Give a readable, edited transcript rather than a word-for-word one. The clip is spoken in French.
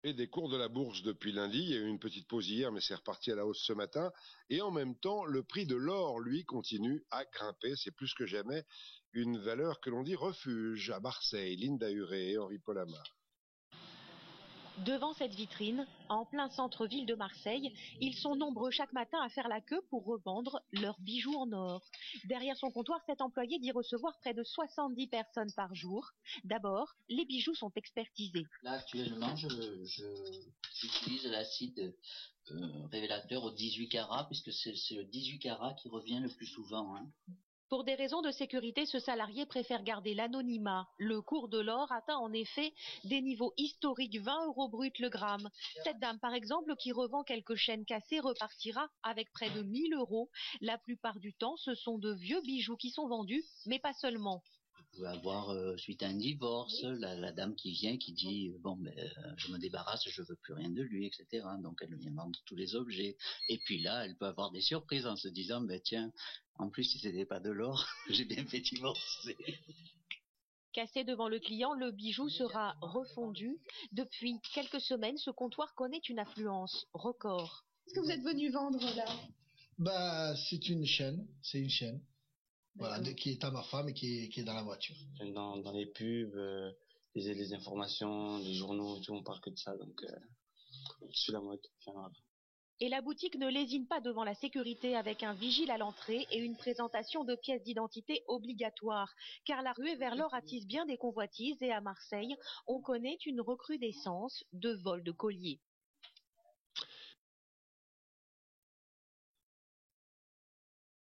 Et des cours de la bourse depuis lundi. Il y a eu une petite pause hier, mais c'est reparti à la hausse ce matin. Et en même temps, le prix de l'or, lui, continue à grimper. C'est plus que jamais une valeur que l'on dit refuge à Marseille. Linda Huré et Henri Polama. Devant cette vitrine, en plein centre-ville de Marseille, ils sont nombreux chaque matin à faire la queue pour revendre leurs bijoux en or. Derrière son comptoir, cet employé dit recevoir près de 70 personnes par jour. D'abord, les bijoux sont expertisés. Là, actuellement, j'utilise l'acide révélateur au 18 carats, puisque c'est le 18 carats qui revient le plus souvent. Pour des raisons de sécurité, ce salarié préfère garder l'anonymat. Le cours de l'or atteint en effet des niveaux historiques, 20 € brut le gramme. Cette dame, par exemple, qui revend quelques chaînes cassées, repartira avec près de 1 000 €. La plupart du temps, ce sont de vieux bijoux qui sont vendus, mais pas seulement. Vous pouvez avoir, suite à un divorce, la dame qui vient, qui dit je me débarrasse, je veux plus rien de lui, etc. Donc elle vient vendre tous les objets. Et puis là, elle peut avoir des surprises en se disant, tiens, en plus si c'était pas de l'or, j'ai bien fait divorcer. Cassé devant le client, le bijou sera refondu. Depuis quelques semaines, ce comptoir connaît une affluence record. Qu'est-ce que vous êtes venu vendre là? C'est une chaîne, voilà, qui est à ma femme et qui est dans la voiture. Dans les pubs, les informations, les journaux et tout, on parle que de ça, donc je suis la mode. Enfin, et la boutique ne lésine pas devant la sécurité avec un vigile à l'entrée et une présentation de pièces d'identité obligatoire. Car la ruée vers l'or attise bien des convoitises et à Marseille, on connaît une recrudescence de vols de colliers.